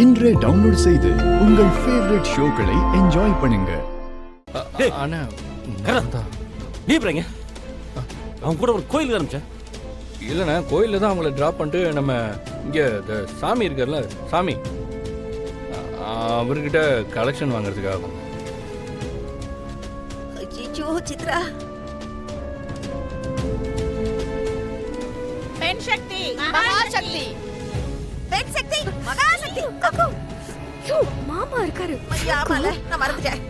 இன்றே டவுன்லோட் செய்து உங்கள் ஃபேவரட் ஷோக்களை என்ஜாய் பண்ணுங்க. அண்ணா நீ போறீங்க அவன் கூட ஒரு கோயிலுக்கு ஆரம்பிச்சேன். இல்லைண்ணா கோயிலில் தான் அவங்கள ட்ராப் பண்ணிட்டு நம்ம இங்கே இந்த சாமி இருக்கார்ல சாமி அவர்கிட்ட கலெக்ஷன் வாங்குறதுக்காக. ஐயோ சித்ரா, பெண் சக்தி மகாசக்தி, பெண் சக்தி மகாசக்தி. அக்கா யோ மாமா இருக்காரு. ஆமால நான் மறந்துட்டேன்.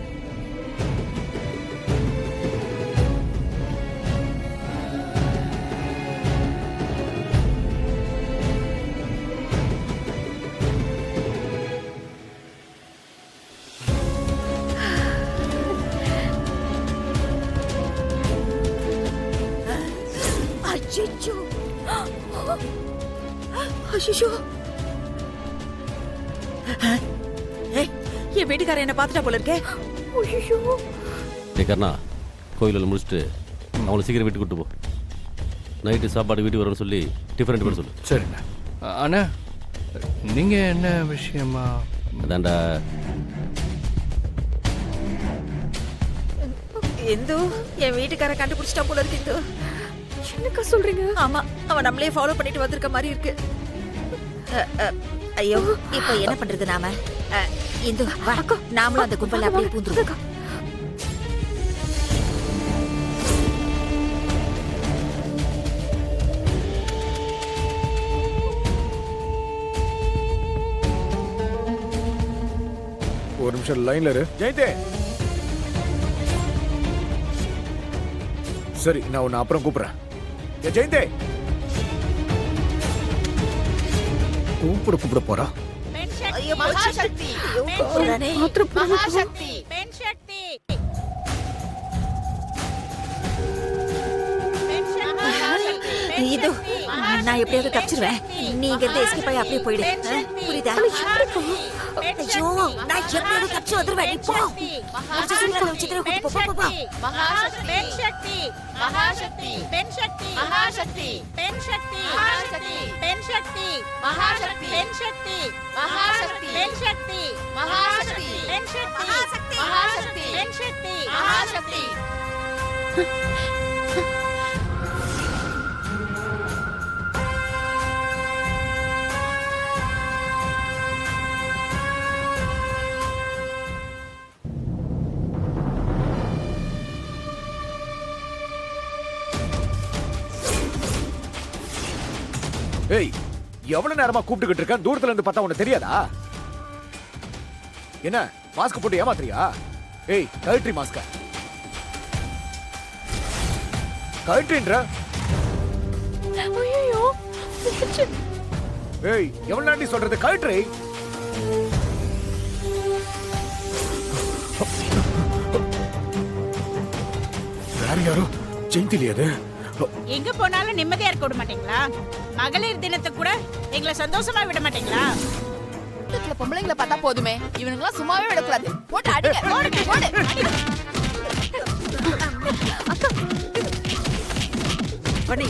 அச்சச்சோ அச்சச்சோ, என் வீட்டுக்காரர் என்ன பார்த்துட்டா போல இருக்கே. ஐயோ கர்ணா, கோயிலில் முடிச்சுட்டு அவளை சீக்கிரம் வீட்டுக்கு கூட்டு போ. நைட்டு சாப்பாடு வீட்டுக்கு வரணும்னு சொல்லி டிஃபரெண்ட் பண்ண சொல்லு. சரிண்ணா. அண்ணா நீங்கள் என்ன விஷயமா? அதான்டா இந்து, என் வீட்டுக்காரர் கண்டுபிடிச்சிட்டா போல இருக்கு. இந்து என்னக்கா சொல்றீங்க? ஆமா, அவன் நம்மளே ஃபாலோ பண்ணிட்டு வந்திருக்க மாதிரி இருக்கு. ஐயோ இப்போ என்ன பண்றது நாம? இந்து வா, நாமளும் அந்த கும்பல்ல அப்படியே பூந்துருவோம். ஒரு நிமிஷம் லைன்ல இரு. ஜெயந்தே, சரி நான் உன்னை அப்புறம் கூப்பிடுறேன். ஜெயந்தே, கூப்பிட போறா. பெண் சக்தி ஐயோ, மகாசக்தி, உடனே மகாசக்தி, பெண் சக்தி, பெண் சக்தி, இது நான் எப்படியாவது தப்பிச்சிருவேன். நீங்க இருந்து எஸ்கேப் ஆகி அப்படியே போயிடு. புரியுதா? ஐயோ நான் எப்படியாவது தப்பிச்சு வந்துருவேன். நீ போ. பெண் சக்தி மகாசக்தி, பெண் சக்தி மகாசக்தி, பெண் சக்தி மகாசக்தி, பெண் சக்தி மகாசக்தி, பெண் சக்தி மகாசக்தி, பெண் சக்தி மகாசக்தி, பெண் சக்தி மகாசக்தி, பெண் சக்தி மகாசக்தி. ஏய், எவ்வளவு நேரமா கூப்பிட்டுக்கிட்டு இருக்கேன்? தூரத்துல இருந்து பார்த்தா உனக்கு தெரியாதா? என்ன மாஸ்க் போட்டு ஏமாத்துறியா? ஏய், கழற்றி மாஸ்க. கழற்றின்ற. ஐயோ ஏய், எவ்வளவு நாண்டி சொல்றது? கழற்றி. வேற யாரோ ஜெயந்திலி அது. எங்க போனாலும் நிம்மதியா இருக்க விட மாட்டீங்களா? மகளிர் தினத்தை கூட எங்களை சந்தோஷமா விட மாட்டீங்களா? பொம்பளைங்களை பார்த்தா போதுமே, இவனுங்களாம் சும்மாவே விடக்கூடாது. போட்டு அடிங்க, போடு போடு. பண்ணி